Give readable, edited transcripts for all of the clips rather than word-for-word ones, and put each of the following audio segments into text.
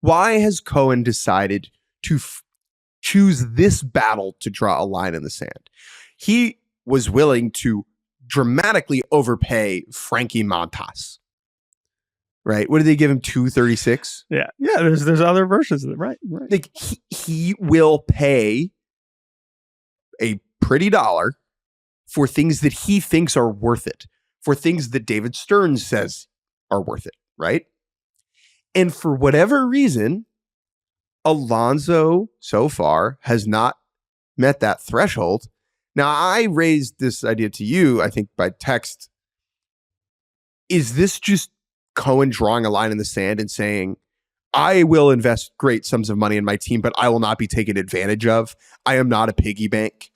Why has Cohen decided to choose this battle to draw a line in the sand? He was willing to dramatically overpay Frankie Montas. Right? What did they give him? $236? Yeah. There's other versions of it. Right. Like he will pay a pretty dollar for things that he thinks are worth it, for things that David Stern says are worth it. Right? And for whatever reason, Alonso so far has not met that threshold. Now, I raised this idea to you, I think, by text. Is this just Cohen drawing a line in the sand and saying, I will invest great sums of money in my team, but I will not be taken advantage of. I am not a piggy bank.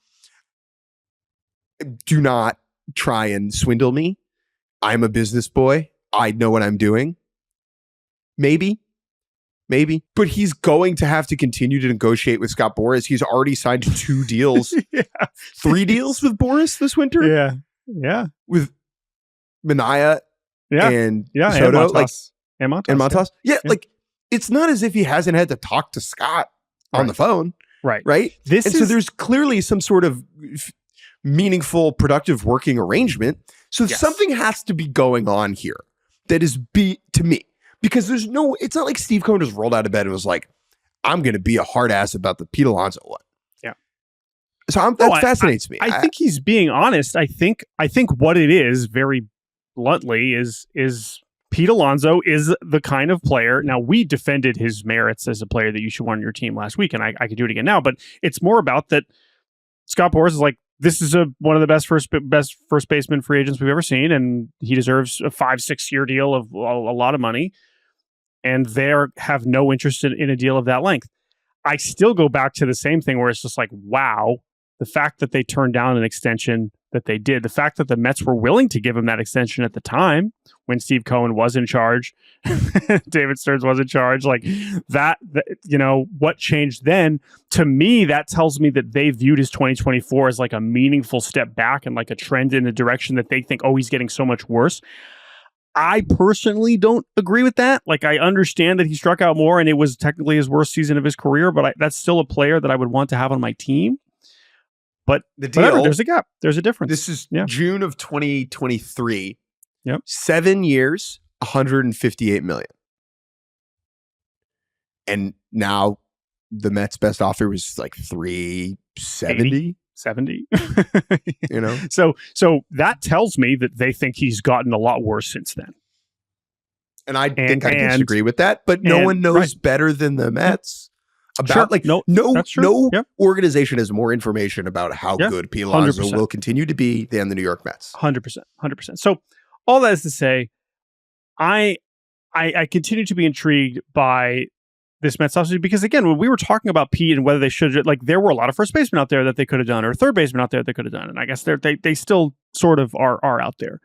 Do not try and swindle me. I'm a business boy. I know what I'm doing. Maybe. But he's going to have to continue to negotiate with Scott Boras. He's already signed 2 deals. 3 deals with Boras this winter. Yeah. With Minaya and Soto. And Montas. Yeah, like it's not as if he hasn't had to talk to Scott on the phone. Right. So there's clearly some sort of meaningful, productive working arrangement. So something has to be going on here that is to me. Because it's not like Steve Cohen just rolled out of bed and was like, I'm going to be a hard ass about the Pete Alonso one. Yeah. So that fascinates me. I think he's being honest. I think what it is, very bluntly, is Pete Alonso is the kind of player. Now, we defended his merits as a player that you should want on your team last week, and I could do it again now. But it's more about that Scott Boras is like, this is one of the best first baseman free agents we've ever seen, and he deserves a 5-6 year deal of a lot of money. And they have no interest in a deal of that length. I still go back to the same thing where it's just like, wow, the fact that they turned down an extension that they did, the fact that the Mets were willing to give him that extension at the time when Steve Cohen was in charge, David Stearns was in charge, like that, what changed then? To me, that tells me that they viewed his 2024 as like a meaningful step back and like a trend in the direction that they think, oh, he's getting so much worse. I personally don't agree with that. Like, I understand that he struck out more and it was technically his worst season of his career, but that's still a player that I would want to have on my team. But there's a gap. There's a difference. This is June of 2023. Yep. 7 years, $158 million. And now the Mets' best offer was like $370. 70. So that tells me that they think he's gotten a lot worse since then. And I think I disagree with that, but no one knows better than the Mets about no organization has more information about how good Pete Alonso will continue to be than the New York Mets. 100%. So all that is to say, I continue to be intrigued by this Mets offseason, because again, when we were talking about Pete and whether they should, like, there were a lot of first basemen out there that they could have done, or third baseman out there they could have done, and I guess they still sort of are out there.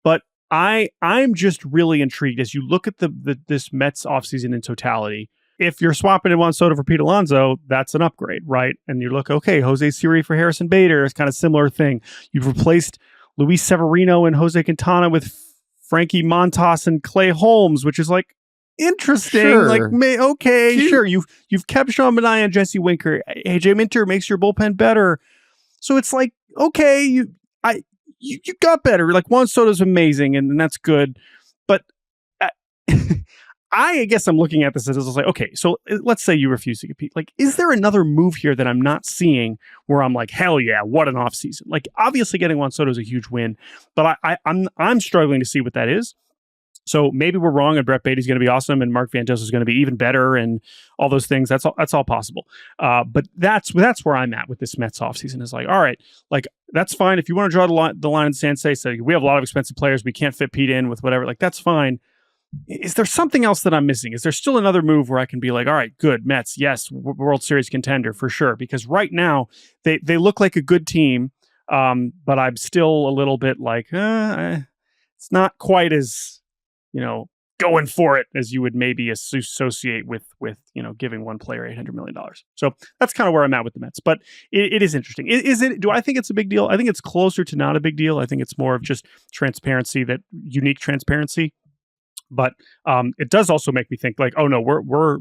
But I'm just really intrigued as you look at this Mets offseason in totality. If you're swapping in Juan Soto for Pete Alonso, that's an upgrade, right? And you look, okay, Jose Siri for Harrison Bader is kind of similar thing. You've replaced Luis Severino and Jose Quintana with Frankie Montas and Clay Holmes, which is like, interesting. Sure. Sure. You've kept Sean Manaea and Jesse Winker. AJ Minter makes your bullpen better. So it's like, okay, you got better. Like, Juan Soto's amazing, and that's good. But I guess I'm looking at this as like, okay, so let's say you refuse to compete. Like, is there another move here that I'm not seeing where I'm like, hell yeah, what an offseason? Like, obviously getting Juan Soto is a huge win, but I'm struggling to see what that is. So maybe we're wrong, and Brett Beatty's going to be awesome, and Mark Vantos is going to be even better, and all those things. That's all possible. But that's where I'm at with this Mets offseason. Is like, all right, like, that's fine. If you want to draw the line in the sand, say we have a lot of expensive players, we can't fit Pete in with whatever. Like, that's fine. Is there something else that I'm missing? Is there still another move where I can be like, all right, good, Mets, yes, World Series contender for sure? Because right now they look like a good team, but I'm still a little bit like, it's not quite as, going for it as you would maybe associate with giving one player $800 million. So that's kind of where I'm at with the Mets. But it is interesting. Do I think it's a big deal? I think it's closer to not a big deal. I think it's more of just transparency, that unique transparency. But it does also make me think like, oh no, we're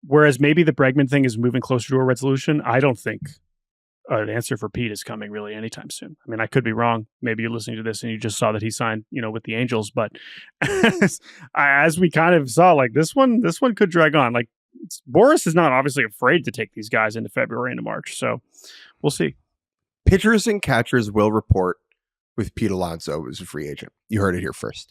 whereas maybe the Bregman thing is moving closer to a resolution, I don't think an answer for Pete is coming really anytime soon. I mean, I could be wrong. Maybe you're listening to this and you just saw that he signed, with the Angels, but as we kind of saw, like this one could drag on. Like Boras is not obviously afraid to take these guys into February, into March. So we'll see. Pitchers and catchers will report with Pete Alonso as a free agent. You heard it here first.